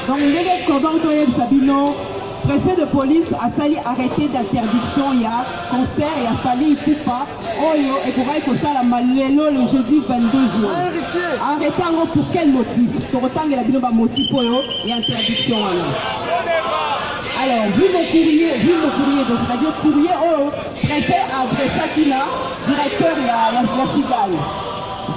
Donc, les Kobantoyem Sabino, préfet de police a fallu arrêter d'interdiction. Il y a concert, il a fallu Poupa, Oyo, et pour aller ça la Malélo le jeudi 22 juin. Arrêtez en pour quel motif? Pour autant que la binoba motif Oyo et interdiction. Alors, vu mon courrier, donc c'est-à-dire courrier Oyo, préfet Adressakina, directeur il y a la Cigale.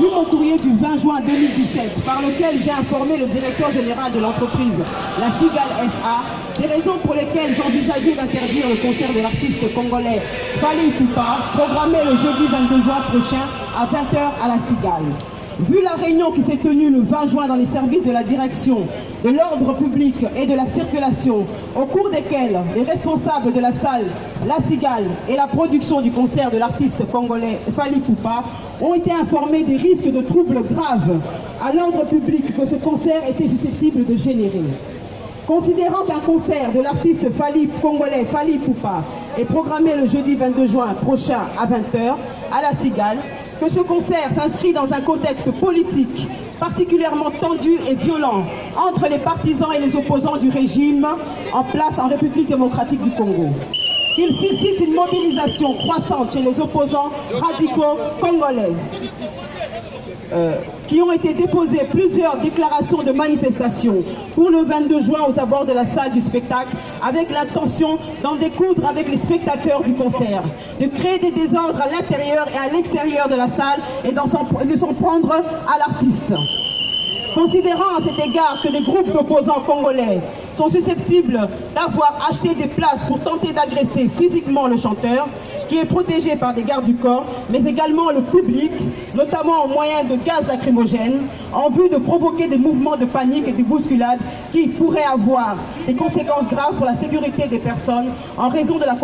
Vu mon courrier du 20 juin 2017, par lequel j'ai informé le directeur général de l'entreprise, la Cigale SA, des raisons pour lesquelles j'envisageais d'interdire le concert de l'artiste congolais Fally Ipupa, programmé le jeudi 22 juin prochain à 20h à la Cigale. Vu la réunion qui s'est tenue le 20 juin dans les services de la direction de l'ordre public et de la circulation, au cours desquels les responsables de la salle La Cigale et la production du concert de l'artiste congolais Fally Ipupa ont été informés des risques de troubles graves à l'ordre public que ce concert était susceptible de générer. Considérant qu'un concert de l'artiste congolais Fally Ipupa est programmé le jeudi 22 juin prochain à 20h à la Cigale, que ce concert s'inscrit dans un contexte politique particulièrement tendu et violent entre les partisans et les opposants du régime en place en République démocratique du Congo. Qu'il suscite une mobilisation croissante chez les opposants radicaux congolais. Qui ont été déposées plusieurs déclarations de manifestation pour le 22 juin aux abords de la salle du spectacle avec l'intention d'en découdre avec les spectateurs du concert, de créer des désordres à l'intérieur et à l'extérieur de la salle et de s'en prendre à l'artiste. Considérant à cet égard que des groupes d'opposants congolais sont susceptibles d'avoir acheté des places pour tenter d'agresser physiquement le chanteur, qui est protégé par des gardes du corps, mais également le public, notamment au moyen de gaz lacrymogène, en vue de provoquer des mouvements de panique et de bousculades qui pourraient avoir des conséquences graves pour la sécurité des personnes en raison de la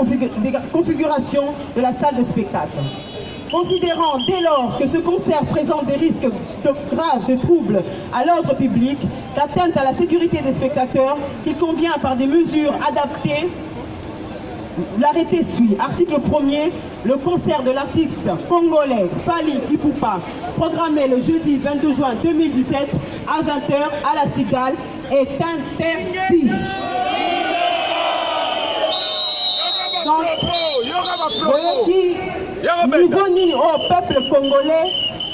configuration de la salle de spectacle. Considérant dès lors que ce concert présente des risques graves de troubles à l'ordre public, d'atteinte à la sécurité des spectateurs, qu'il convient par des mesures adaptées. L'arrêté suit. Article 1er, le concert de l'artiste congolais Fally Ipupa, programmé le jeudi 22 juin 2017 à 20h à la Cigale, est interdit. Donc, niveau ni au peuple congolais,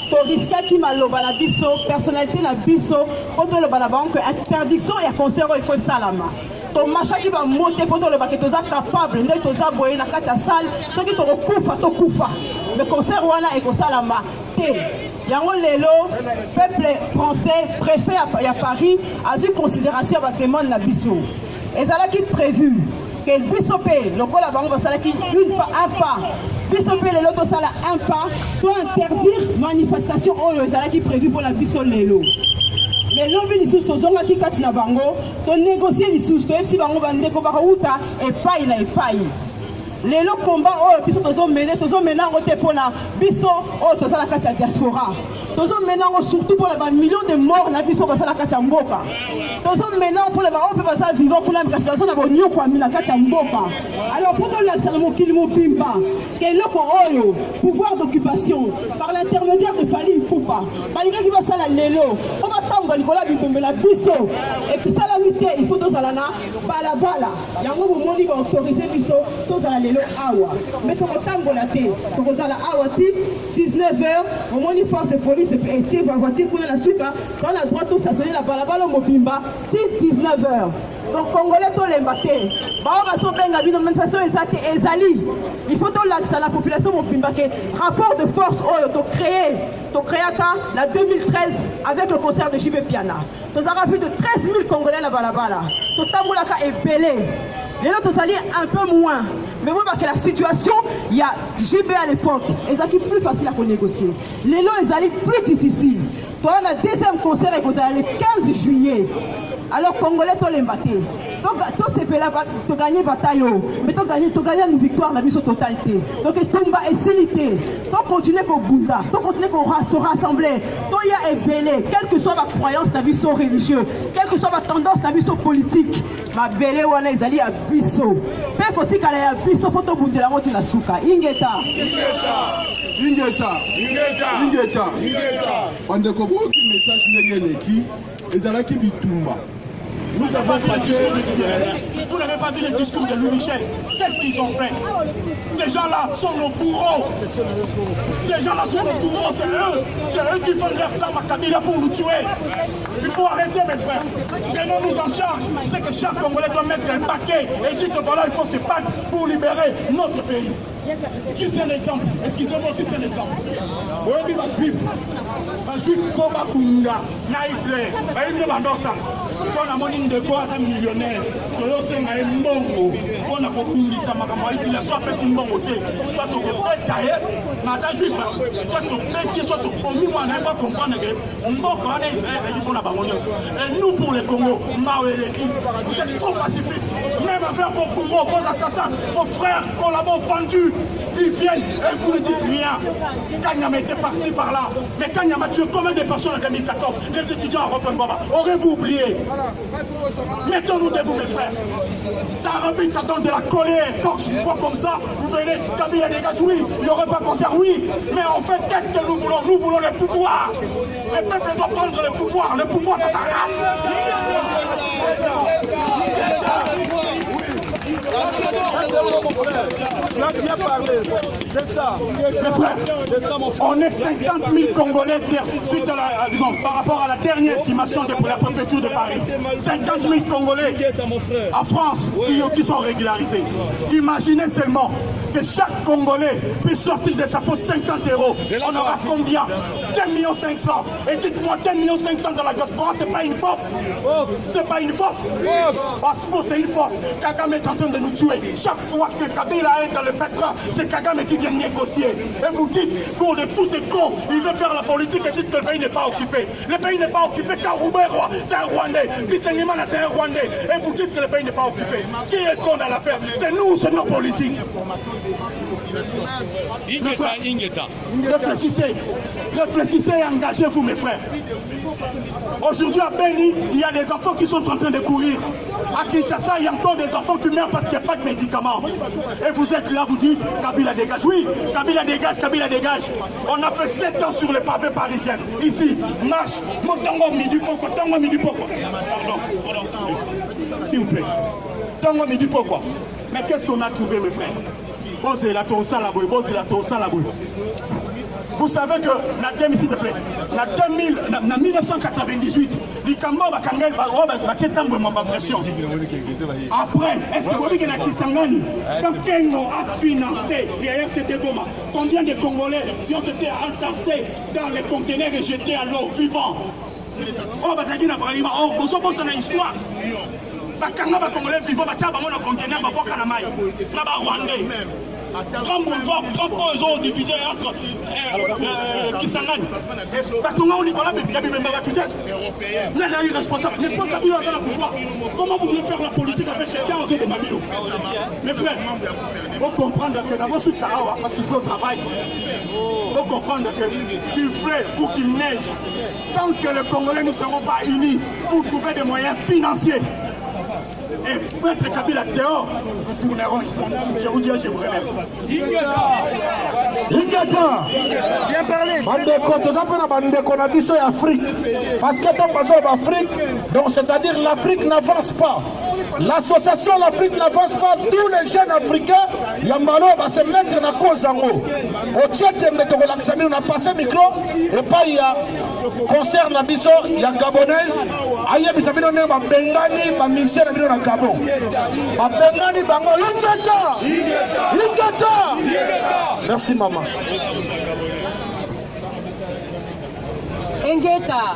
to risquaki maloba na biso, personnalité na biso, poto le balabanque, interdiction et concert il faut salama. To machaki ba monter poto le baketo za capable, ndé to za boyer na kati ya salle, soki to kufa to kufa. Le concert wana e ko salama te. Yango lelo, peuple français, préfet à Paris, a eu considération à la demande la biso. Et ça là qui prévu. Que le bisopé, le col à bango va salaki un pas. Bisopé les lotos sala un pas doit interdire manifestation oyo ezalaki prévu pour la biso lelo. Mais l'objet lisusu tozonga ki kati na bango, to négocier lisusu to epsi bango bandeko baka uta epai na epai. Lelo combat oyo biso tozo menango te pona biso oyo tozala kati ya diaspora. Tozo menango surtout pour les millions de morts na biso basala kati ya mboka. Tozo menango pour les oyo basa vivant pour la situation na bonyo kwa mina kati ya mboka. Alors pour to la salamo kilimo bimba que loko oyo pouvoir d'occupation par l'intermédiaire de Fally Ipupa. Balinga ki basala lelo, on va tanga likola bitombe na biso et que ça la mité il faut tozala na balabala. Yango mo moni ba autoriser biso tozala awa. Mais tu retango la tête. Tu regardes awa 19h. Au moins une force de police et va voiture pour la souka. Dans la droite, tout ça sonne la balabala mobimba. 19h. Donc Congolais to l'embaté. Baoga so benga bino manifestation ezali. Il faut to l'accès à la population mobimba que rapport de force to créé la 2013 avec le concert de JB Piana. Tu as plus de 13 000 Congolais la balabala. Tu tamboulaka est belé. Les autres s'allient un peu moins. Mais vous voyez que la situation, il y a JB à l'époque, et ça qui est plus facile à négocier. Les lots, ils allaient plus difficiles. Toi, le deuxième concert, vous allez le 15 juillet. Alors, Congolais, tu l'as battu. Donc, tu as gagné bataille, mais tu as gagné une victoire dans la totalité. Donc, tu as essayé. Tu continues pour Bunda, tu continues pour rassembler. Tu as ébélé, quelle que soit ma croyance, ta vie religieuse, quelle que soit ma tendance, ta vie politique. Ma belle, on a les à biso. Père Kosti, quand il y a biso, faut que tu la montes la souka. Ingeta. On a compris que le message n'est pas qui. Et ça qui bitumba. Nous avons passé vous n'avez pas vu le discours de Louis Michel. Qu'est-ce qu'ils ont fait? Ces gens-là sont nos bourreaux. Ces gens-là sont nos bourreaux. C'est eux qui font leur armes à Kabila pour nous tuer. Il faut arrêter, mes frères. Prenons-nous en charge. C'est que chaque Congolais doit mettre un paquet et dire que voilà, il faut se battre pour libérer notre pays. Juste un exemple. Excusez-moi, juste un exemple. Oui, ma juif. Ma juif, Koba Bunga, Naïtle, Baïm de Bandosa. Son amoni de quoi un millionnaire. Toyo senga mbongo. On a beaucoup ça m'a dit la soit personne mbongo. Soit au taillé, mais juif. Soit au petit, soit au milieu, on n'a pas comprendre que mbongo on est Israël et pour la Bamoniosse. Et nous pour le Congo, Maoueleki, vous êtes trop pacifistes. Même avec vos bourreaux, vos assassins, vos frères qu'on l'a vendus. Ils viennent et vous ne dites rien. Kanyama était parti par là. Mais Kanyama a tué combien de personnes en 2014? Les étudiants à Open Baba. Aurez-vous oublié? Mettons-nous debout, mes frères. Ça rebute, ça donne de la colère. Quand une fois comme ça, vous venez, Kabila dégage, oui. Il n'y aurait pas concert, oui. Mais en fait, qu'est-ce que nous voulons? Nous voulons le pouvoir. Le peuple doit prendre le pouvoir. Le pouvoir, ça s'arrache. Mes frères, on est 50 000 Congolais suite à par rapport à la dernière estimation de la préfecture de Paris. 50 000 Congolais en France qui sont régularisés. Imaginez seulement que chaque Congolais puisse sortir de sa poche 50 €. On aura combien? 2 500 000. Et dites-moi, 2 500 000 dans la diaspora, c'est pas une force? C'est pas une force? Parce que c'est une force. Kagame est en train de nous tuer. Chaque fois que Kabila est dans le pétrole, c'est Kagame qui vient négocier. Et vous dites, pour de tous ces cons, il veut faire la politique et dites que le pays n'est pas occupé. Le pays n'est pas occupé car Roubaix-Roi, c'est un Rwandais. Bissengimana, c'est un Rwandais. Et vous dites que le pays n'est pas occupé. Qui est con à l'affaire? C'est nous, c'est nos politiques. Réfléchissez. Réfléchissez et engagez-vous, mes frères. Aujourd'hui à Beni, il y a des enfants qui sont en train de courir. À Kinshasa, il y a encore des enfants qui meurent parce qu'il n'y a pas de médicaments. Et vous êtes là, vous dites, Kabila dégage. Oui, Kabila dégage, Kabila dégage. On a fait 7 ans sur les pavés parisiens. Ici, marche. Tango Midi Poko, Tango Midi Poko. Pardon, s'il vous plaît. Tango Midi Poko. Mais qu'est-ce qu'on a trouvé, mes frères? Bosé la tosa la boue, bosé la tosa la boue. Vous savez que, s'il te plaît, en 1998, les Cambodges ont pression. Après, est-ce que vous voyez que Kisangani, quand Kengo a financé l'IRCT Goma, combien de Congolais qui ont été entassés dans les conteneurs et jetés à l'eau vivants? On va dire que vous avez une histoire. Bakanga ba Congolais vivants, ba tchaba mon conteneur, ba boka na mai, na ba Rwandais. Grand boulevard, grand pont, ils ont divisé entre Kisangani. Bakanga on Nicolas, mais il y a même pas tout être. Là, il est irresponsable. N'est-ce pas Kabila dans le pouvoir? Comment vous voulez faire la politique avec quelqu'un en de Mabilo? Mes frères, il faut comprendre que d'abord ce que ça a, parce qu'il faut travailler. Il faut comprendre qu'il plaît ou qu'il neige. Tant que les Congolais ne seront pas unis pour trouver des moyens financiers et mettre Kabila dehors, nous tournerons ici. Je vous dis, je vous remercie. Ingeta, bien parlé. Bandeko, tout ça pour la bandeko na biso Afrique. Parce que tant que l'Afrique, donc c'est-à-dire l'Afrique n'avance pas. L'association l'Afrique n'avance pas. Tous les jeunes africains, Yambalo va se mettre dans cause en haut. Au tiers de Togolaxami, on a passé le micro. Et pas il y a concert na biso, il y a gabonaise. Aïe, bisabino ne ma bengani, ma mission na bino na Gabon. Ma bengani bango, Ingeta, Ingeta. Merci maman. Ingeta.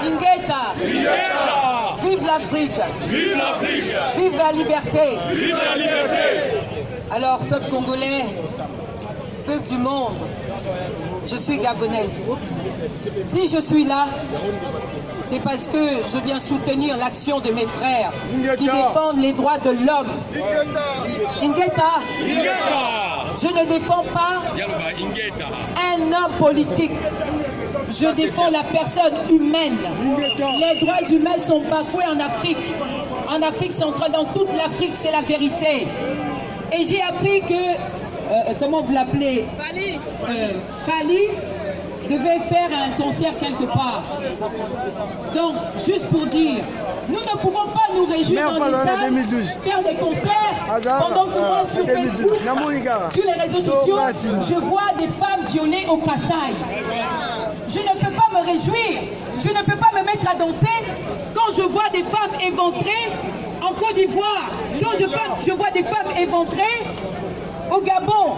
Ingeta. Vive l'Afrique. Vive l'Afrique. Vive la liberté. Vive la liberté. Alors, peuple congolais, peuple du monde, je suis gabonaise. Si je suis là, c'est parce que je viens soutenir l'action de mes frères qui défendent les droits de l'homme. Ingeta. Je ne défends pas un homme politique. Je défends la personne humaine. Les droits humains sont bafoués en Afrique. En Afrique centrale, dans toute l'Afrique, c'est la vérité. Et j'ai appris que, comment vous l'appelez? Fali. devait faire un concert quelque part. Donc, juste pour dire, nous ne pouvons pas nous réjouir dans les salles, faire des concerts pendant que moi sur Facebook, sur les réseaux sociaux, je vois des femmes violées au Kasaï. Je ne peux pas me réjouir, je ne peux pas me mettre à danser quand je vois des femmes éventrées en Côte d'Ivoire, quand je vois des femmes éventrées au Gabon,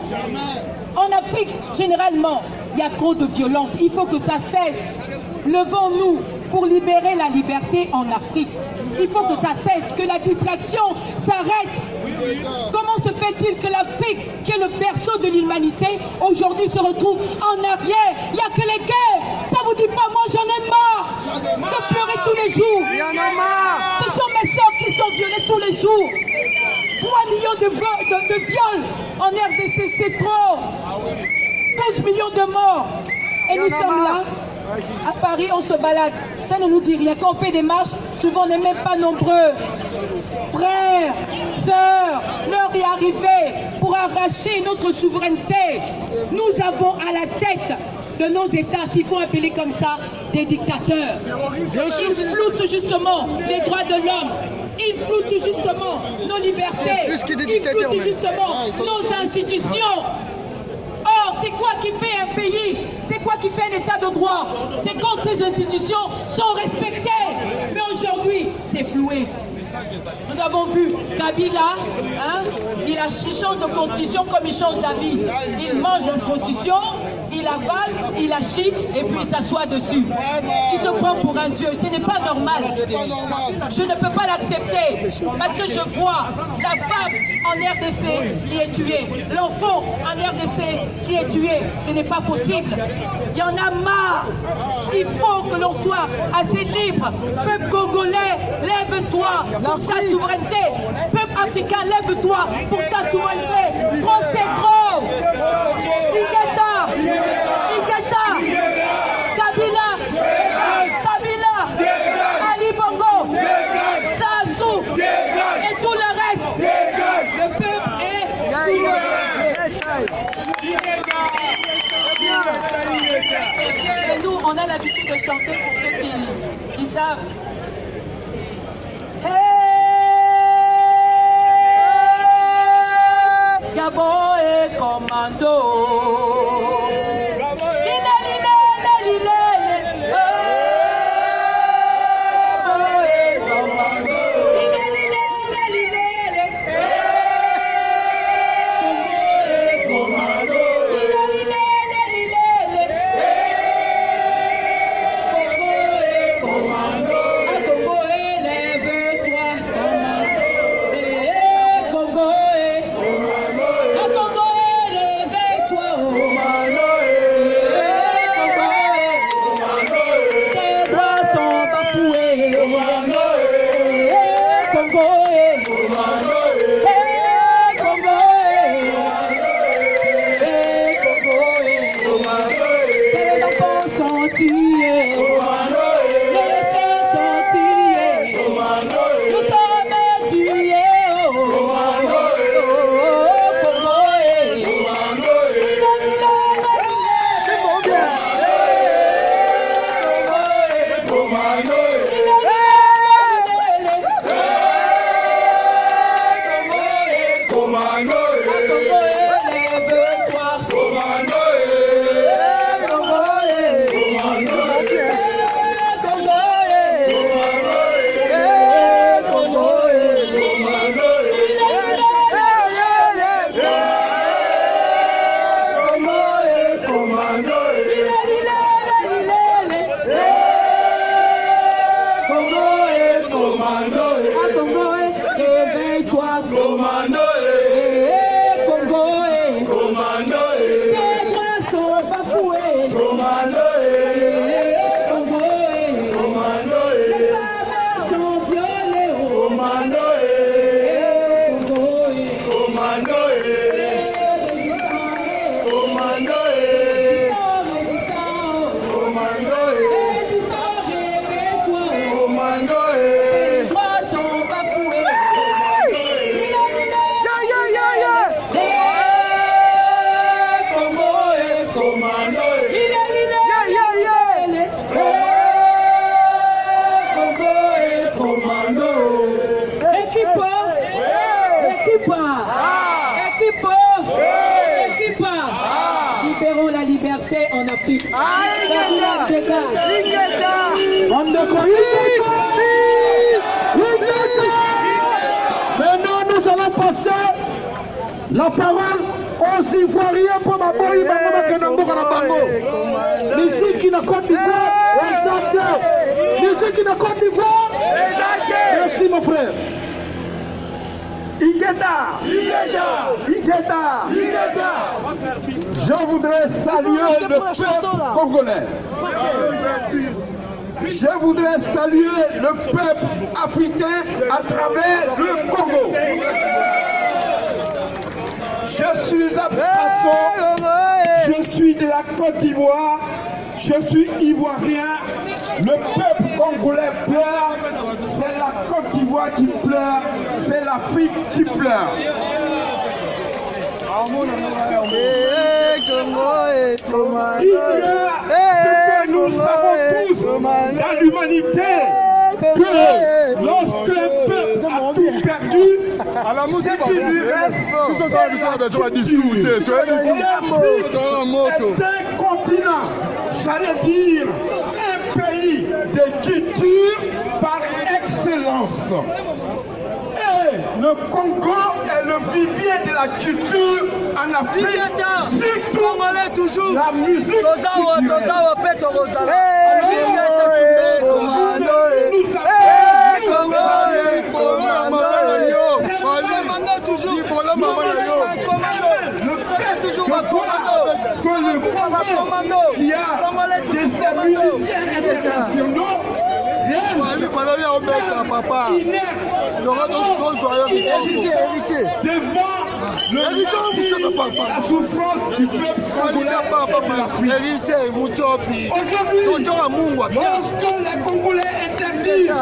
en Afrique généralement. Il y a trop de violence, il faut que ça cesse. Levons-nous pour libérer la liberté en Afrique. Il faut que ça cesse, que la distraction s'arrête. Comment se fait-il que l'Afrique, qui est le berceau de l'humanité, aujourd'hui se retrouve en arrière? Il n'y a que les guerres. Ça vous dit pas, moi j'en ai marre de pleurer tous les jours. Ce sont mes soeurs qui sont violées tous les jours. 3 millions de viols en RDC, c'est trop. 12 millions de morts. Et nous sommes là. À Paris, on se balade. Ça ne nous dit rien. Quand on fait des marches, souvent on n'est même pas nombreux. Frères, sœurs, l'heure est arrivée pour arracher notre souveraineté. Nous avons à la tête de nos États, s'il faut appeler comme ça, des dictateurs. Ils floutent justement les droits de l'homme. Ils floutent justement nos libertés. Ils floutent justement nos institutions. Or, c'est quoi qui fait un pays? C'est quoi qui fait un état de droit? C'est quand ces institutions sont respectées. Mais aujourd'hui, c'est floué. Nous avons vu Kabila, il change de constitution comme il change d'avis. Il mange la constitution, il avale, il achie et puis il s'assoit dessus. Il se prend pour un dieu. Ce n'est pas normal. Je ne peux pas l'accepter parce que je vois la femme en RDC qui est tuée, l'enfant en RDC qui est tué. Ce n'est pas possible. Il y en a marre. Il faut que l'on soit assez libre. Peuple congolais, lève-toi pour ta souveraineté. Peuple africain, lève-toi pour ta souveraineté. Trop, c'est trop. Igeta, Igeta, Kabila, Kabila, Ali Bongo, Sassou et tout le reste. Le peuple est souverain. Et nous, on a l'habitude de chanter pour ceux qui savent. Gabon et commando. Maintenant, nous allons passer la parole aux Ivoiriens pour ma boy, Ici qui n'a Côte d'Ivoire, ici qui n'a Côte d'Ivoire. Merci mon frère. Je voudrais saluer le peuple congolais. Je voudrais saluer le peuple africain à travers le Congo. Je suis à Brasso, je suis de la Côte d'Ivoire, je suis ivoirien. Le peuple congolais pleure, c'est la Côte d'Ivoire qui pleure, c'est l'Afrique qui pleure. Il y a ce que nous savons tous dans l'humanité, que lorsque un peuple a tout perdu, c'est qu'il lui reste un continent, j'allais dire un pays de culture par excellence. Et le Congo est le vivier de la culture en Afrique, surtout la musique que le Congo qui a de ses musiciens internationaux devant la souffrance du peuple congolais. Aujourd'hui, lorsque les Congolais interdisent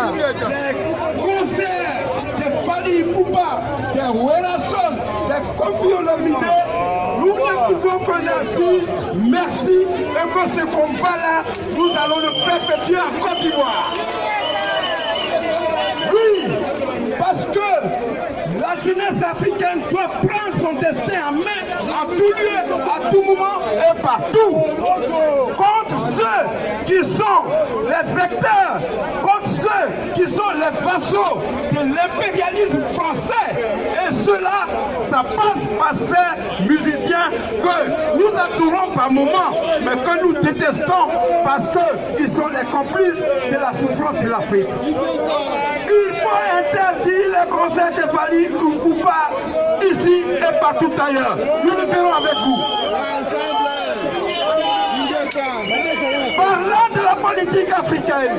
les concerts de Fali Poupa, de Werason, de Kofi Olomide, nous ne pouvons que leur dire merci et que ce combat-là, nous allons le perpétuer en Côte d'Ivoire. Oui, parce que la jeunesse africaine doit prendre son destin en main à tout lieu, à tout moment et partout. Contre ceux qui sont les vecteurs, contre ceux qui sont les vassaux de l'impérialisme français. Et cela, ça passe par ces musiciens que nous adorons par moments, mais que nous détestons parce qu'ils sont les complices de la souffrance de l'Afrique. Il faut interdire les concerts de Fali Poupa ici et partout ailleurs. Nous le ferons avec vous. Parlant de la politique africaine,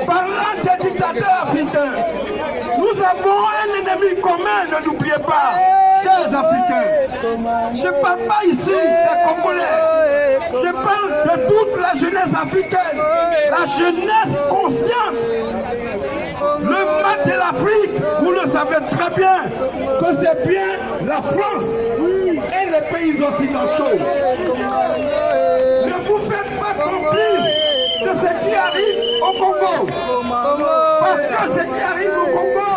parlant des dictateurs africains, nous avons un ennemi commun, ne l'oubliez pas, chers Africains. Je ne parle pas ici des Congolais, je parle de toute la jeunesse africaine, la jeunesse consciente. Le mal de l'Afrique, vous le savez très bien, que c'est bien la France et les pays occidentaux. Ne vous faites pas complice de ce qui arrive au Congo. Parce que ce qui arrive au Congo,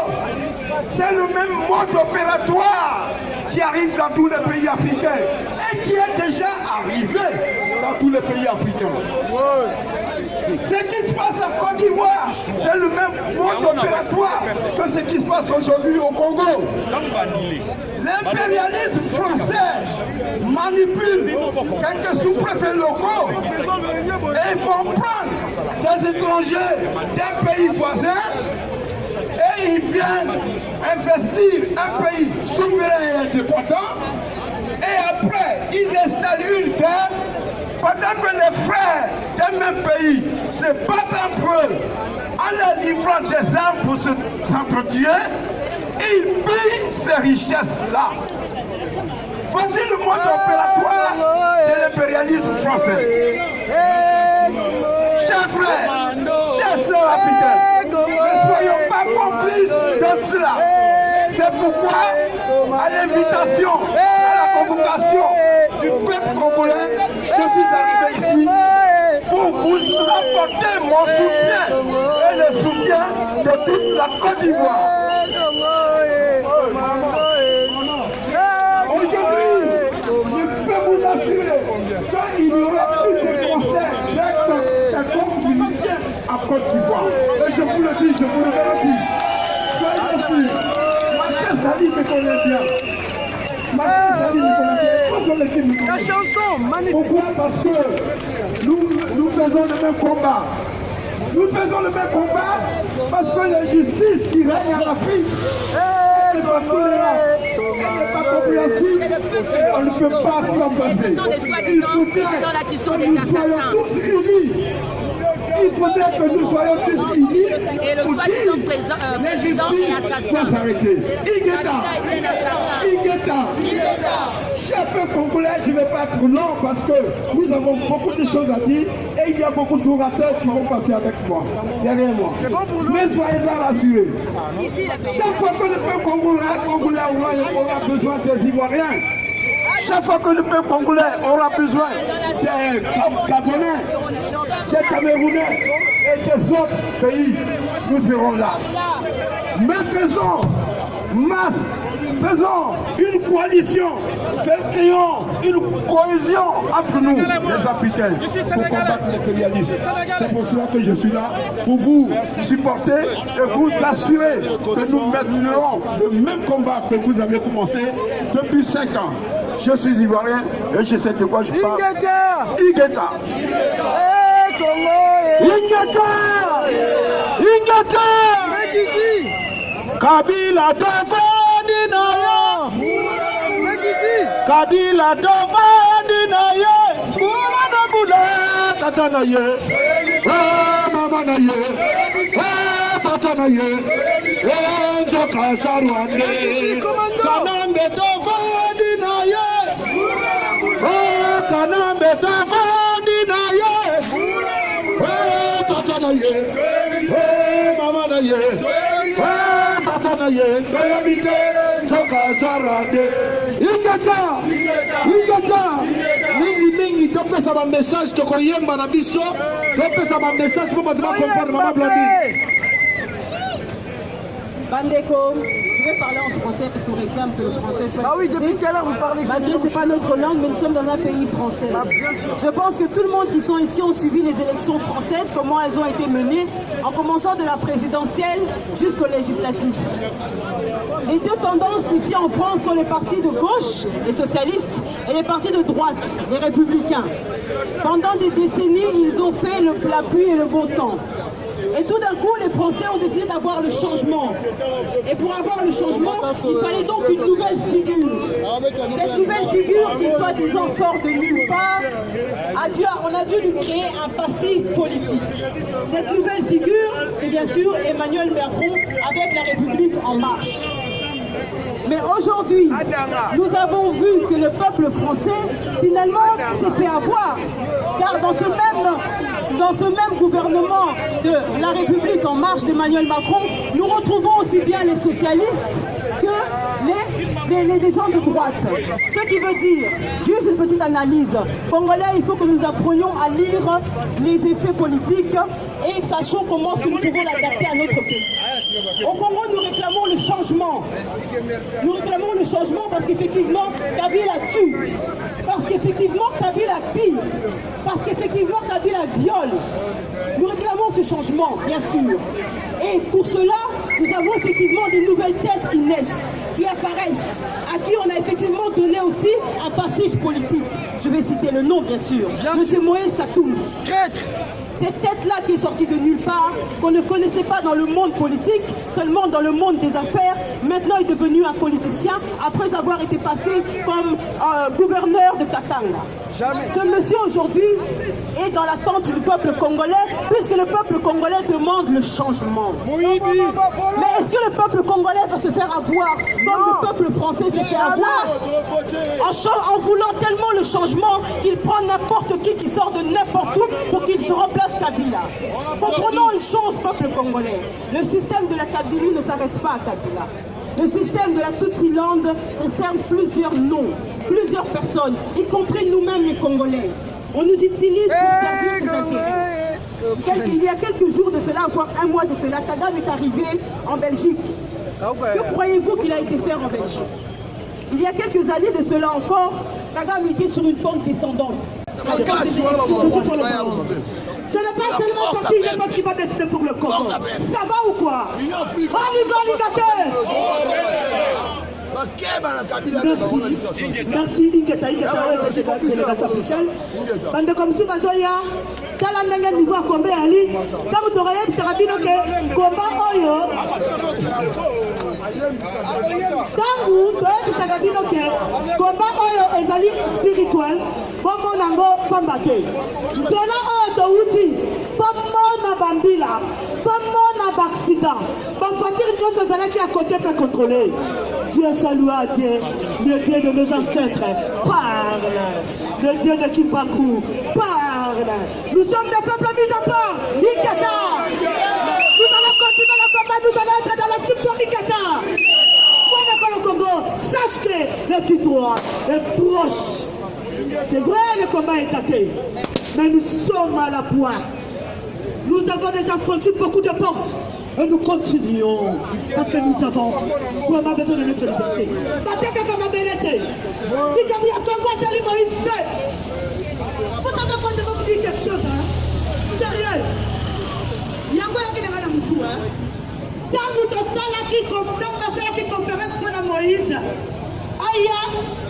c'est le même mode opératoire qui arrive dans tous les pays africains et qui est déjà arrivé dans tous les pays africains. Ce qui se passe en Côte d'Ivoire, c'est le même mode opératoire que ce qui se passe aujourd'hui au Congo. L'impérialisme français manipule quelques sous-préfets locaux et ils vont prendre des étrangers d'un pays voisin et ils viennent investir un pays souverain et indépendant et après ils installent une guerre. Pendant que les frères d'un même pays se battent entre eux en leur livrant des armes pour s'entretuer, ils pillent ces richesses-là. Voici le mode opératoire de l'impérialisme français. Chers frères, chers sœurs africains, ne soyons pas complices de cela. C'est pourquoi, à l'invitation, à la convocation du peuple congolais, je suis arrivé ici pour vous apporter mon soutien et le soutien de toute la Côte d'Ivoire. Aujourd'hui, je peux vous assurer qu'il n'y aura plus de concerts me connaît bien. La chanson, magnifique. Pourquoi? Parce que nous faisons le même combat. Nous faisons le même combat parce que la justice qui règne en Afrique n'est pas tolérante, n'est pas compréhensible. On ne peut pas s'en passer. Il faudrait que nous soyons tous unis. Il faudrait que nous soyons tous unis. Et le soi-disant président est assassin. S'arrêter. Cher peuple congolais, je ne vais pas être long parce que nous avons beaucoup de choses à dire et il y a beaucoup d'orateurs qui vont passer avec moi, derrière moi. Mais soyez-en rassurés. Chaque fois que le peuple congolais aura besoin des Ivoiriens, chaque fois que le peuple congolais aura besoin des Gabonais, des Camerounais et des autres pays, nous serons là. Mais faisons une coalition, créons une cohésion entre nous, les Africains, pour combattre l'impérialisme. C'est pour cela que je suis là, pour vous supporter et vous assurer que nous mènerons le même combat que vous avez commencé depuis 5 ans. Je suis ivoirien et je sais de quoi je parle. Ingeta. Kabila tofani na ye, Kabila tofani na ye, Mwana bula tata na ye, mama na ye, tata na ye, njoka sarwande, Kanambe tofani na ye, Kanambe tofani na ye, tata na ye, mama na ye. Mingi topesa ba message tokoyemba na biso topesa ba message pour maintenant comprendre maman Blandine. Bandeko, je vais parler en français parce qu'on réclame que le français soit... Ah oui, depuis quelle heure vous parlez? Malgré que ce n'est pas notre langue, mais nous sommes dans un pays français. Je pense que tout le monde qui sont ici ont suivi les élections françaises, comment elles ont été menées, en commençant de la présidentielle jusqu'aux législatives. Les deux tendances ici en France sont les partis de gauche, les socialistes, et les partis de droite, les républicains. Pendant des décennies, ils ont fait la pluie et le beau temps. Et tout d'un coup, les Français ont décidé d'avoir le changement. Et pour avoir le changement, il fallait donc une nouvelle figure. Cette nouvelle figure, qui soi-disant sort de nulle part, on a dû lui créer un passif politique. Cette nouvelle figure, c'est bien sûr Emmanuel Macron avec la République en marche. Mais aujourd'hui, nous avons vu que le peuple français, finalement, s'est fait avoir. Car dans ce même gouvernement de la République en marche d'Emmanuel Macron, nous retrouvons aussi bien les socialistes que les gens de droite. Ce qui veut dire, juste une petite analyse, Congolais, il faut que nous apprenions à lire les effets politiques et sachons comment est-ce que nous pouvons l'adapter à notre pays. Au Congo, nous réclamons le changement. Nous réclamons le changement parce qu'effectivement, Kabila tue. Parce qu'effectivement, Kabila pille. Parce qu'effectivement, Kabila viole. Nous réclamons ce changement, bien sûr. Et pour cela, nous avons effectivement des nouvelles têtes qui naissent, qui apparaissent, à qui on a effectivement donné aussi un passif politique. Je vais citer le nom, bien sûr. Monsieur Moïse Katumbi. Cette tête-là qui est sortie de nulle part, qu'on ne connaissait pas dans le monde politique, seulement dans le monde des affaires, maintenant est devenu un politicien après avoir été passé comme gouverneur de Katanga. Ce monsieur aujourd'hui est dans l'attente du peuple congolais, puisque le peuple congolais demande le changement. Mais est-ce que le peuple congolais va se faire avoir comme le peuple français s'est fait avoir en voulant tellement le changement qu'il prend n'importe qui sort de n'importe où pour qu'il se remplace Kabila. Comprenons une chose, peuple congolais, le système de la Kabylie ne s'arrête pas à Kabila. Le système de la Tutsi-Land concerne plusieurs noms, plusieurs personnes, y compris nous-mêmes les Congolais. On nous utilise pour servir ses intérêts. Il y a quelques jours de cela, encore un mois de cela, Kagame est arrivé en Belgique. Que croyez-vous qu'il a été faire en Belgique? Il y a quelques années de cela encore, Kagame était sur une pente descendante. Ce n'est pas seulement parce qu'il n'est pas qui va décider pour le Congo. Ça va ou quoi? Merci, Inketa, délégation officielle. Bande comme sous Bazoya, tala ndenge niveau à combien ali, tant que tu aurais Sarabino que combat Oyo. Tant que tu aurais Sarabino que combat Oyo est ali spirituel, bon nango pambate. Cela Oyo outil, femme na bambila, femme na accident. Bon fatir une chose qui à côté peut contrôler. Dieu salue à Dieu, le Dieu de nos ancêtres, parle. Le Dieu de Kimbaku, parle. Nous sommes des peuples mis à part. Ikata. Nous allons continuer le combat, nous allons être dans la victoire Ikata. Voilà le Congo, sache que la victoire est proche. C'est vrai, le combat est athée, mais nous sommes à la pointe. Nous avons déjà franchi beaucoup de portes. Et nous continuons, parce que nous avons vraiment besoin de notre liberté. Mateka comme Belete, il y a Congo Tali Moïse. Vous savez quand je vais vous dire quelque chose, hein? Sérieux. Il y a quoi qui n'est pas dans mon cou, hein? Tant que tu as qui conférence pour Moïse, Aya,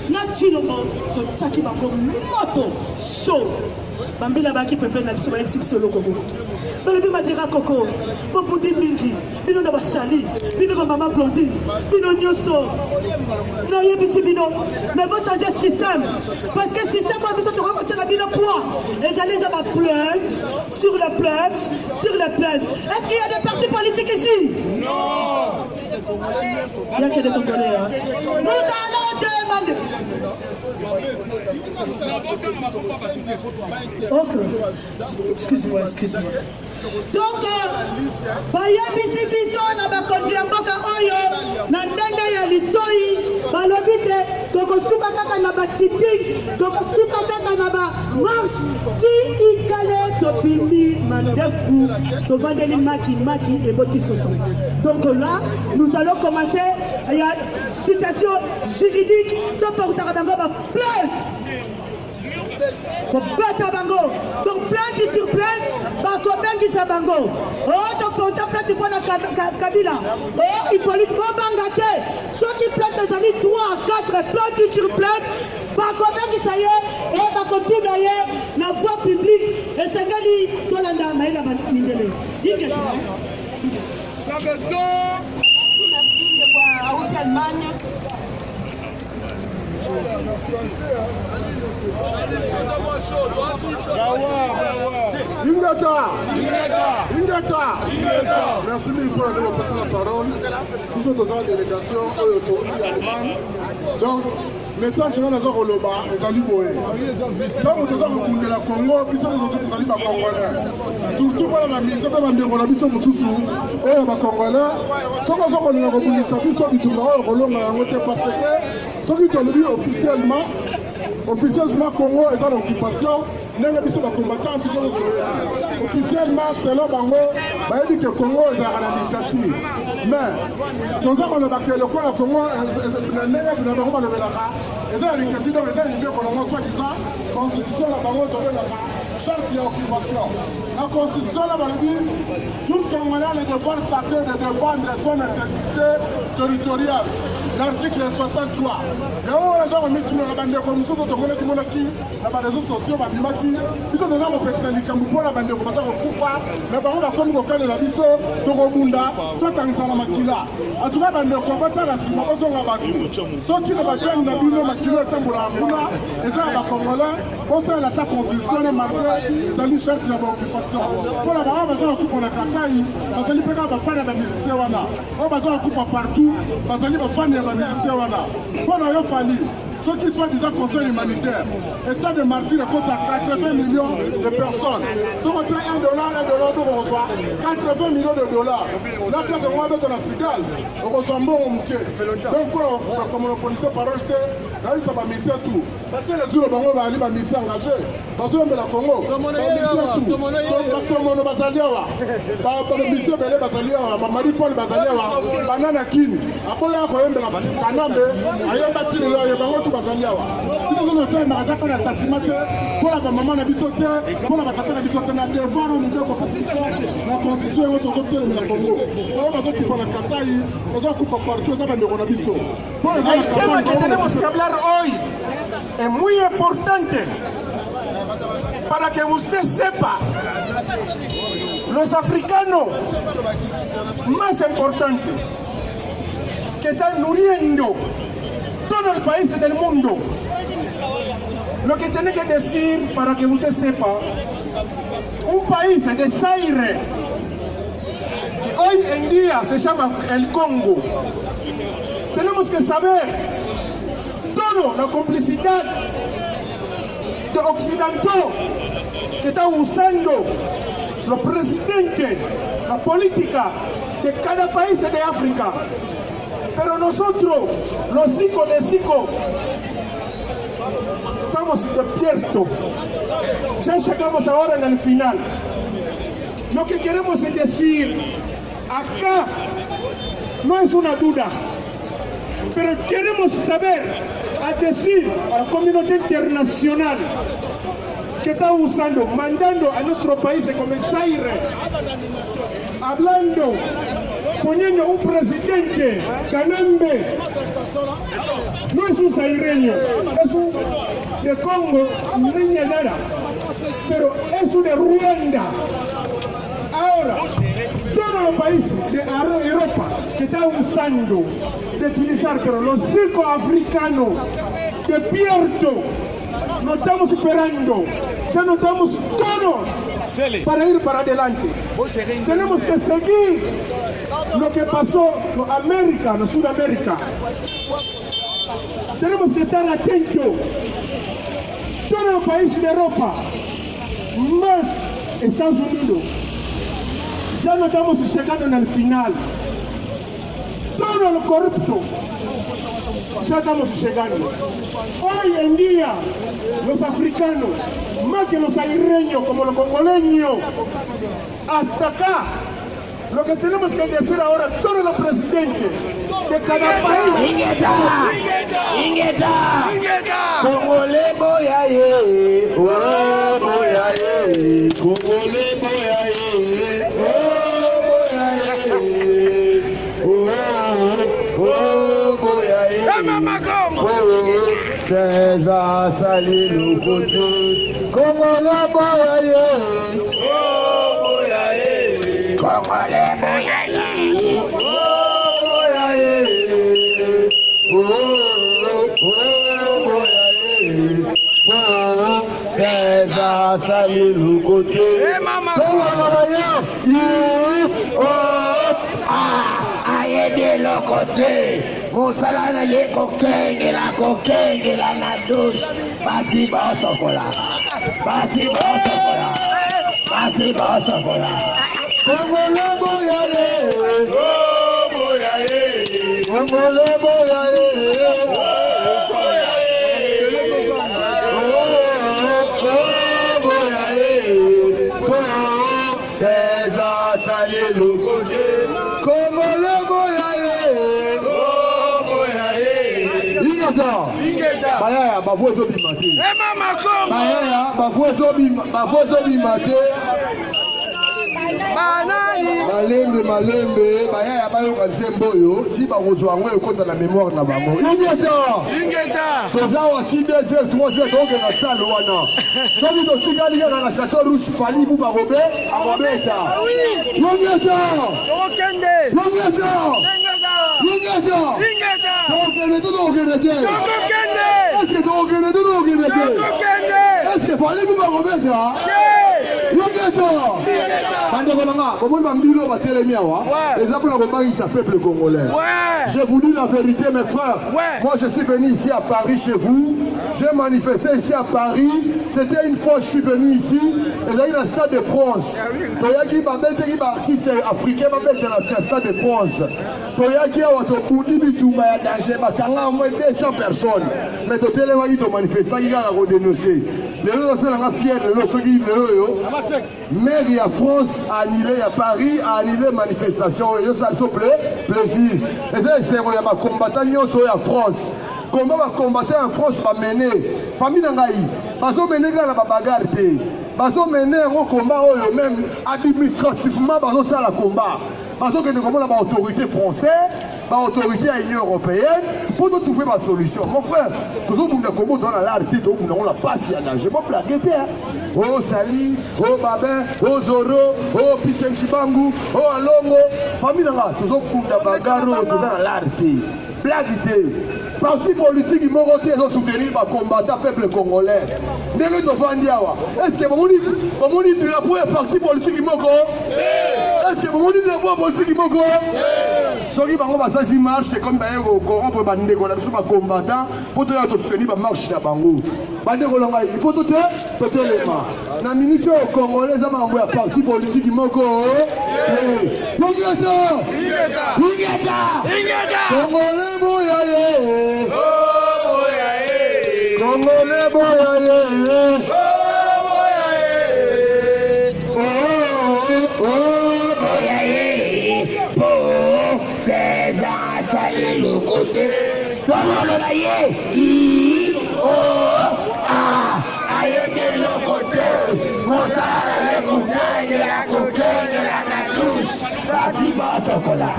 Nachilomo, Totsaki Bako, Moto, Show. Bambila baki pepe na biso bayebi solo koko. Balobi madira koko. Bopudi mingi. Bino na basali. Bino ba maman blondine. Bino nyoso. Na yebisi bino. Mais vous changer le système. Parce que le système va biso to ko la bino poids. Les allez à plainte sur les plaintes, sur les plaintes. Est-ce qu'il y a des partis politiques ici? Non. Il y a que des Congolais. Hein? Nous allons demander. Ok, excusez-moi. Donc, bayebisi biso na bakonzi ya mboka oyo na ndenge ya litoi balobi te tokosuka kaka na basitiki tokosuka kaka na bamarche ti ikale topimi mandefu tovandeli maki eboti soso. Donc là, nous allons commencer. Il y a citation juridique de portera bango ba plainte. Kobeta bango. Donc plainte sur plainte, ba kobengi sa bango. Oh donc porta plainte pour na Kabila. Oh Hippolyte Bobanga te. Ceux qui plainte les amis 3 4 plainte sur plainte, ba kobengi ça y est et ba continuer na voie publique et sengali tolanda maila ba mindele. Diketa. Ça veut dire merci de Allemagne. Ingata. Merci mille pour avoir passé la parole. Nous sommes dans une délégation autorité allemande. Donc, message que nous avons le bas, les alliés boés. Donc, nous avons le Congo, puis nous avons les alliés congolais. Surtout pour la mission de la mission de Moussou, et les Congolais. Ce que nous avons le parce que ce qui est le officiellement Congo est en occupation. Nous avons des combattants officiellement, selon Bango, il dit que Congo est en dictature. Mais nous avons le Congo, ils ont dictature, donc ils ont une soi-disant constitution de Bango, charte d'occupation. La constitution là, dit tout Congolais a le devoir sacré de défendre son intégrité territoriale. L'article 63. Et on a remis tout le bande de commission de Monaki, la réseaux sociaux, Babimaki, ils ont déjà représenté les Camboupons, la bande de commission de Koupa, mais par contre, comme on connaît la Bisso, Torobunda, tout en Salamakila. En tout cas, bande de combattants, la Simon, on a battu. Ceux qui ne battent pas, Nabino, Makila, Samboula, et ça, la Congolais, on fait l'attaque constitutionnelle malgré les alliés chefs de l'occupation. Pour la barre, on a coup pour la Kassai, parce que les pégas vont faire la Ministère, on va faire un coup partout, parce que les femmes Voilà, ceux qui sont disant conseil humanitaire, état de martyrs contre 80 millions de personnes. Si on tient $1, on reçoit 80 millions de dollars. La place de moi de la cigale, on reçoit un bon bouquet. Donc, comme on policier parole, là, ça va misser tout. Parce que les jours, on va aller à misser engagé. Parce que la Congo, on va misser tout. Donc, parce que on va Bazaliawa, misser Belé Bazaliawa, Marie-Paul Bazaliawa, Banana Kim, après, on va Kanambe, Ayamba Tino, Ayamba Bazaliawa. nous avons un sentiment pour la maman de Bissoté, pour la batata de Bissoté, on a devoir au niveau de l'opposition, la constitution est autorisée au Congo. On a besoin qu'il faut la Kassai, on a besoin qu'il faut partout, on a besoin de Bisso. El tema que tenemos que hablar hoy es muy importante para que usted sepa, los africanos más importantes que están muriendo todos los países del mundo. Lo que tiene que decir para que usted sepa, un país de Zaire, que hoy en día se llama el Congo, tenemos que saber toda la complicidad de occidentales que están usando los presidentes, la política de cada país de África. Pero nosotros, los hijos de Zico, estamos despiertos. Ya llegamos ahora en el final. Lo que queremos es decir, acá no es una duda, pero queremos saber, a decir a la comunidad internacional que está usando, mandando a nuestro país como Zaire, hablando, poniendo un presidente, Kanambe, no es un zaireño, es un de Congo, niña nada, pero es un de Ruanda. Ahora, todos los países de Europa que están usando de utilizar, pero los 5 africanos despiertos, no estamos esperando, ya no estamos todos para ir para adelante. Tenemos que seguir lo que pasó en América, en Sudamérica. Tenemos que estar atentos. Todos los países de Europa, más Estados Unidos, ya no estamos llegando en el final. Todo lo corrupto, ya estamos llegando. Hoy en día, los africanos, más que los aireños, como los congoleños, hasta acá, lo que tenemos que decir ahora, todos los presidentes de cada país. Congolais boyaye, oh boyaye, Congolais boyaye, oh boyaye, César sali le côté, Congolais boyaye, oh boyaye, Congolais boyaye, oh boyaye, César sali le côté. Aïe de l'autre côté. Moussalana ye coquin, la na douche. Basi ba sokola. Basi ba sokola. Basi ba sokola. Congolais boyaye. Oh boyaye. Congolais boyaye. César sali le côté, Congolais boyaye, oh boyaye. Ingeta, Bayaya, bavou ezobimate. Mama Congo. Bayaya, bavou ezobimate. Malembe, Bayaya bayoka nzembo oyo, ti bakozwa yango ekota na mémoire na bango. Ingeta. Toza wa TBZ 3Z donc na salle wana. Soki totikali kaka na Château Rouge fali bu barobe, arobeta. Ingeta. Est-ce que fali bu barobeta? Peuple congolais. Je vous dis la vérité, mes frères. Moi, je suis venu ici à Paris chez vous. J'ai manifesté ici à Paris. C'était une fois que je suis venu ici. Et là, il y a le Stade de France. Il y a un artiste africain qui est le Stade de France. Il y a au moins 200 personnes. Mais il y a un manifestant qui a dénoncé. Les gens sont fiers. Maire à France a annulé à Paris, a annulé la manifestation. Ça plaît, plaisir. Et ça, c'est un combattant à France. combat va combattre en France va mener famille nangai bazo mener la bagarre te bazo mener un combat oyo même administrativement bazo ça la combat bazo que nous la autorité française par autorité à l'Union européenne pour nous trouver ma solution. Mon frère, tous les gens qui dans l'art, on la passe à nager. Moi, plaqueté, oh Sali, oh Babin, oh Zoro, oh Pichen Chibangu, oh Alongo, famille, tous les gens qui dans l'art, plaqueté. Parti politique, ils m'ont voté, ils ont soutenu le combattant peuple congolais. Est-ce que vous dites la première parti politique, ils m'ont est-ce que vous dites la première politique, ils m'ont soki bango basasi marche comme baye corrompre bandeko na biso bakombattant po toya tosoutenir bamarche na bango bandeko longa il faut totelema na ministre au congolais eza makambo ya parti politique moko congolais boyaye congolais boyaye Salut le côté, comment le layer, aïe de l'autre côté, mon salaire, de la coquille, de la natouche, vas-y, bas chocolat,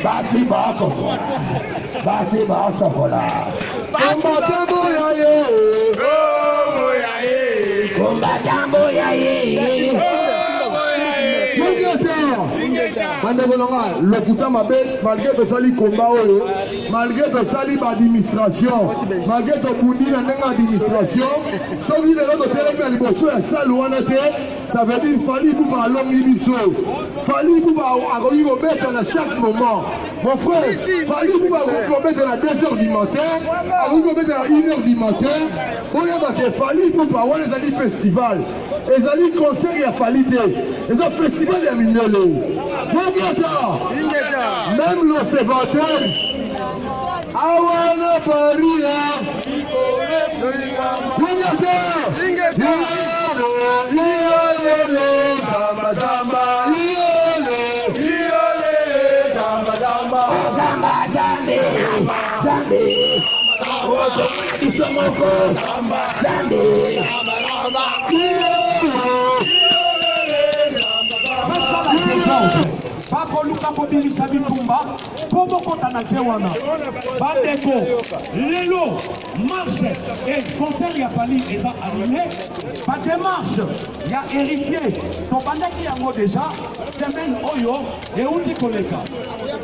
vas-y, bas chocolat, vas-y, bas chocolat. Combattant boyaye, combattant boyaye. Le Kouta Mabé, malgré que ça combat, malgré que ça l'administration, malgré que Boundi n'a pas d'administration, sauf qu'il est là de terrain à l'immotion à Salouanate, ça veut dire qu'il fallait pour parler de l'immotion. Fallait pour parler à chaque moment. Mon frère, fallait pour parler à la 2h du matin, à 1h du matin, il fallait pour parler des festivals. Les alliés concert il a fallu les festivals il y a minolé même l'observateur Awana Paris Bakoluka kobimisa bitumba po bokota na jewana bandeko lelo marche et concert ya pali eza animé ba démarche ya héritier to bandaki yango déjà semaine oyo euti koleka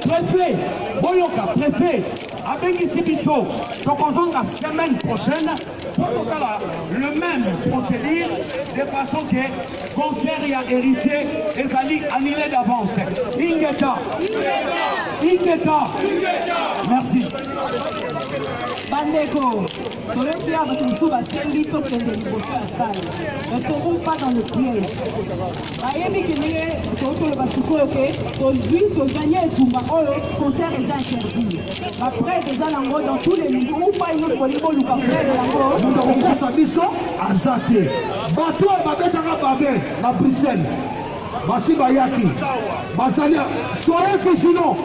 préfet boyoka préfet abengisi biso tokozonga semaine prochaine pour tozala le même procédure de façon que concert ya héritier ezali annulé d'avance. Ingeta. Merci. Bandeko, toyoti ya bato mosusu basengi tokende liboso ya sale. Ne tombons pas dans le piège. Bayebi ke ndenge tokoloba sikoyo ke tozwi tozangi etumba oyo concert eza interdit. Baprêtre eza nango dans tous les milieux ou pas ino kolingo luka prêtre yango. Mundo kokosa biso aza te. Bato babetaka babe na Bruxelles. Basi bayaki. Basali soyez vigilants.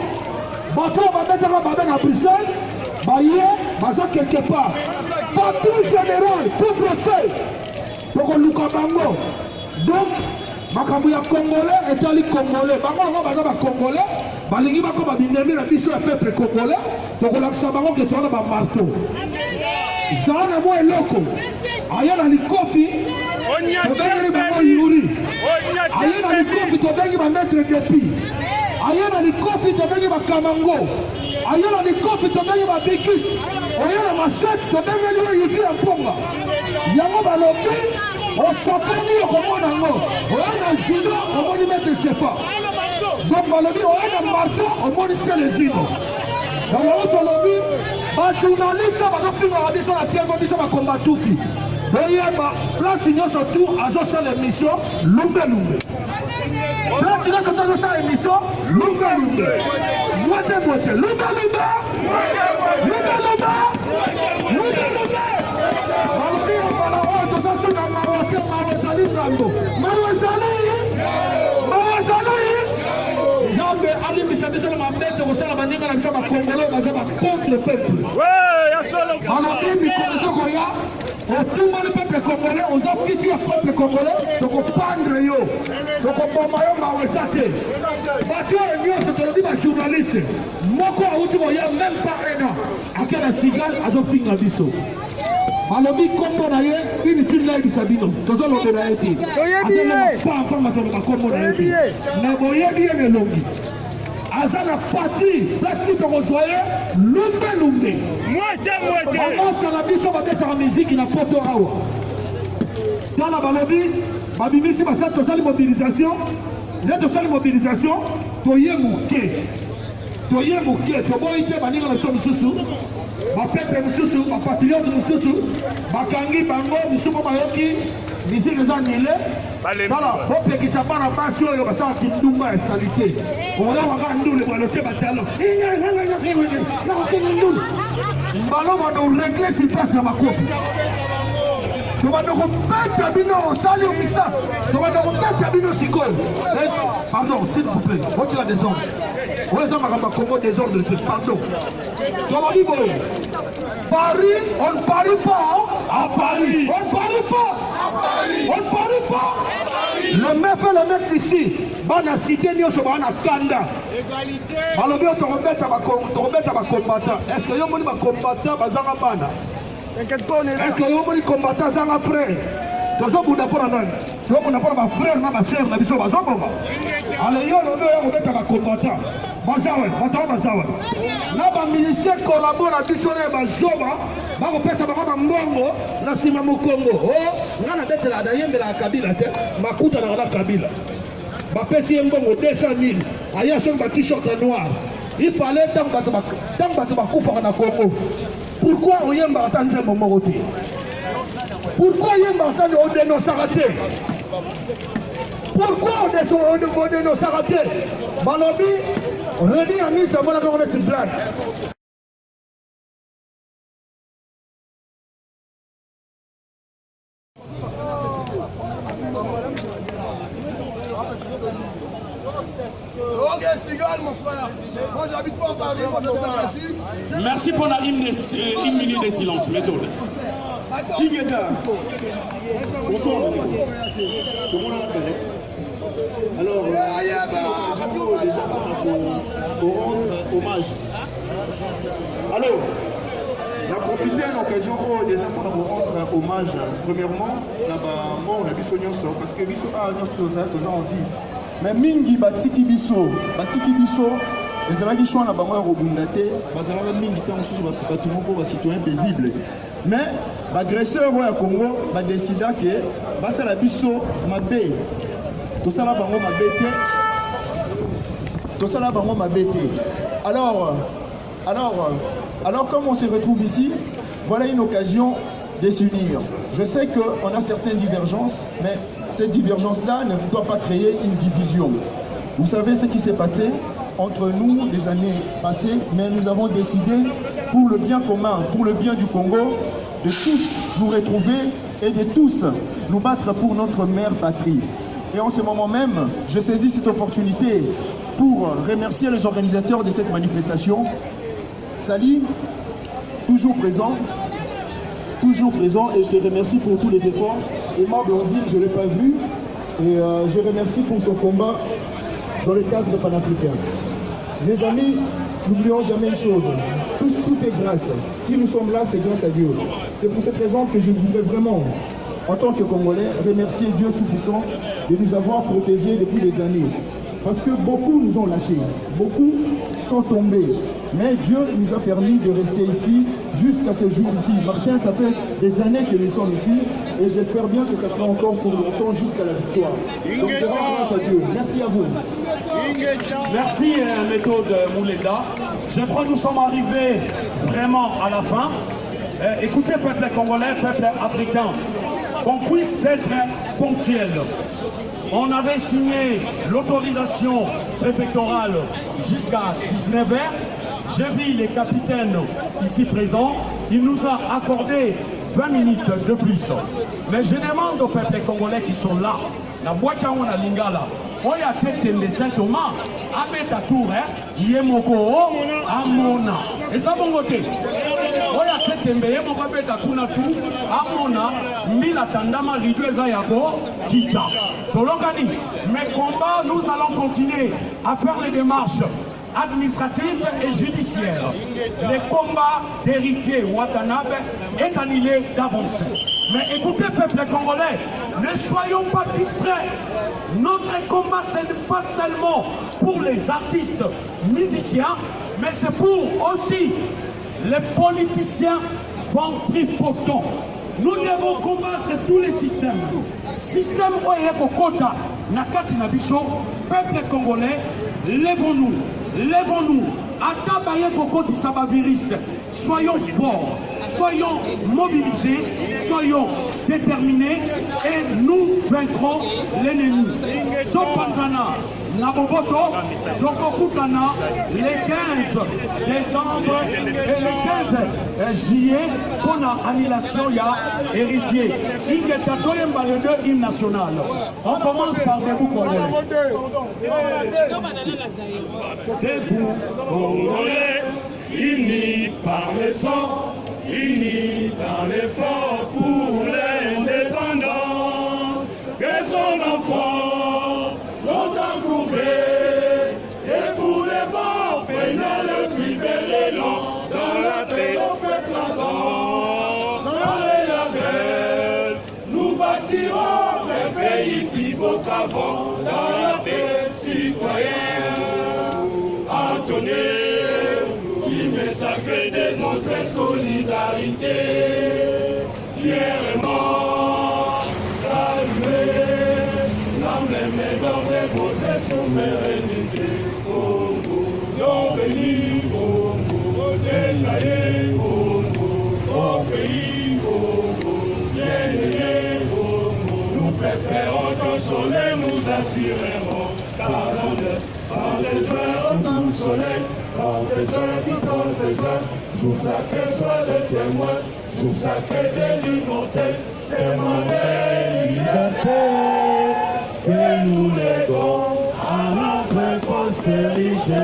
Bato babetaka babe na Bruxelles. Baye baza quelque part. Patron général couvre-feu. Pour luka bango. Donc makambo ya congolais etali congolais. Bango baza ba congolais. Balingi bako babinemi na biso ya peuple congolais. Tokolakisa bango ke tona ba marteau. Zana mo eloko. Aya na likofi. Tobengeli bango yuri. Aya na likofi tobengi ba maître depuis. Aya na likofi tobengi ba kamango. Aya na likofi tobengi ba bikis. Aya na machette tobengeli yo yivi ya mponga. Yango balobi osokani okomona ngo. Oya na judo omoni maître sefa. Donc balobi oya na marteau omoni selezino. Dans la haute lobby, les journalistes vont faire la terre, vont faire combat tout fi. Place signaux surtout à faire l'émission Lumbe Lumbe. Place signaux surtout à faire l'émission Lumbe Lumbe. Moite moite. Lumbe Lumbe. Lumbe Lumbe. Lumbe Lumbe. Malobé on va la haute, tout ça c'est dans Marocain, Marosali Brando. Marosali. Ali Misabisa na mabete ko sala baninga na biso ba Congolais baza ba contre le peuple. Ouais, ya solo balobi mikolo zokoya otumba le peuple congolais oza fiti ya peuple congolais tokopandre yo tokoboma yo mawesa te bato oyo nyonso tolobi bajournaliste moko awuti koya même pas un an ake na sigal azofinga biso balobi kombo na ye inutile nayebisa bino tozolobela ye te azolopapanga toloba kombo na ye te na boyebi ye nelongi aza na patrie place tout tokozwa ye lumbe bamosa na biso babetaka miziki na poto awa tala balobi babimisi basali tosali mobilisation nde tosali mobilisation toye moke toboyi te baninga na biso mosusu bapeple mosusu bapatriote mosusu bakangi bango misusu bayoki misiki eza nile tala bopekisa bana basi oyo basalaki ndumba ya salite oyawaka ndule balote batalo nakokende mbalo bado regle sur place na makofi tobanda kobeta bino osali omisa tobanda kobeta bino sikoyo pardon s'il vous plaît otila désordre oyo eza makambo ya kongo désordre te pardon tolobi boye Paris, on ne parie pas à Paris. On ne parie pas à Paris. On ne parie pas à Paris. Le mec fait le mec ici. Bana cité nyoso bana kanda. Égalité. Balobi tokobeta ba combattant. Est-ce que yo moni ba combattant bazanga bana? T'inquiète pas on est là. Est-ce que yo moni combattant zanga frère? Tozo bunda pona nani? Tozo bunda pona ba frère na ba sœur na biso bazoboma. Ale yo lobi yo kobeta ba combattant. Bazawe, batao bazawe. Na ba milicien collabore na biso na bazoba, ba kopesa ba mbongo na sima mokongo. Oh, ngana betela da yembela Kabila te, makuta na Kabila. Ba pesi mbongo 200 000. Aya son ba t-shirt noir. Il fallait tant bato bakufa na Congo. Pourquoi oyemba tanze momoko te? Pourquoi yemba tanze odeno sarate? Pourquoi on est nos saratés? Balobi, René a mis sa bonne on est une blague. Merci pour la une minute de silence, méthode. Bonsoir, tout le monde a appelé. Alors, j'aimerais déjà pour rendre hommage. Alors, on a profité de l'occasion déjà pour rendre hommage. Premièrement, on a biso nyonso parce que biso a nyonso envie. Mais mingi batiki biso, ezalaki choix na bango ya kobunda te, bazalaka mingi te mosusu bato moko bacitoyen paisible. Mais bagresseur oyo ya Congo badesida ke basala biso mabe, tosala bango mabe te. Alors comme on se retrouve ici, voilà une occasion de s'unir. Je sais qu'on a certaines divergences, mais cette divergence-là ne doit pas créer une division. Vous savez ce qui s'est passé entre nous les années passées, mais nous avons décidé pour le bien commun, pour le bien du Congo, de tous nous retrouver et de tous nous battre pour notre mère patrie. Et en ce moment même, je saisis cette opportunité pour remercier les organisateurs de cette manifestation. Sali, toujours présent, et je te remercie pour tous les efforts. Emma Blondine, je ne l'ai pas vu, et je remercie pour son combat dans le cadre panafricain. Mes amis, n'oublions jamais une chose, tout est grâce. Si nous sommes là, c'est grâce à Dieu. C'est pour cette raison que je voudrais vraiment, en tant que Congolais, remercier Dieu Tout-Puissant de nous avoir protégés depuis des années. Parce que beaucoup nous ont lâchés, beaucoup sont tombés. Mais Dieu nous a permis de rester ici jusqu'à ce jour-ci. Martin, ça fait des années que nous sommes ici et j'espère bien que ça sera encore pour longtemps jusqu'à la victoire. Donc je rends grâce à Dieu. Merci à vous. Merci méthode Mouleda. Je crois que nous sommes arrivés vraiment à la fin. Écoutez, peuple congolais, peuple africain, qu'on puisse être ponctuel. On avait signé l'autorisation préfectorale jusqu'à 19h. J'ai vu les capitaines ici présents. Il nous a accordé 20 minutes de plus. Mais je demande aux peuples congolais qui sont là, la boîte à la lingala, on y a tête de Saint-Thomas, à Betatour, Yemoko, Amona. Et ça, mon côté. On y a tembeye moko beta kuna tu amona mbila tandama rido eza yako kita tolongani. Mais combat, nous allons continuer à faire les démarches administratives et judiciaires. Les combats d'héritiers Watanabe est annulé d'avance. Mais écoutez, peuple congolais, ne soyons pas distraits. Notre combat, ce n'est pas seulement pour les artistes, musiciens, mais c'est pour aussi les politiciens ventripotents. Nous devons combattre tous les systèmes. Système Oyekokota, Nakati Nabiso, peuple congolais, lèvons-nous, lèvons-nous. Atabaye Kokoti Sabaviris, soyons forts, soyons mobilisés, soyons déterminés et nous vaincrons l'ennemi. Topantana, Naboboto, Jokokutana, les 15 décembre et les 15 juillet pour l'annulation, il y a héritier. Ingetatoyemba le 2 hymne national. On commence par debout congolais. Debout congolais, unis par le sang, unis dans l'effort pour l'indépendance. Que son enfant longtemps courbé, et pour les morts pénales libérés dans la triomphante ardente. Dans les labels, nous bâtirons un pays plus beau qu'avant, dans la paix citoyenne. Antoine, l'hymne sacré démontre solidarité, fièrement saluer. Mais dans les votre souveraineté, Congo, nos pays, Congo, désaillés, Congo, au pays, Congo, bien-aimés, Congo, nous préférons qu'au soleil nous assurerons, car dans les heures du soleil, dans les heures du désert, jour sacré soit le témoin, jour sacré de l'immortel, c'est mon liberté. Que nous léguons à notre postérité.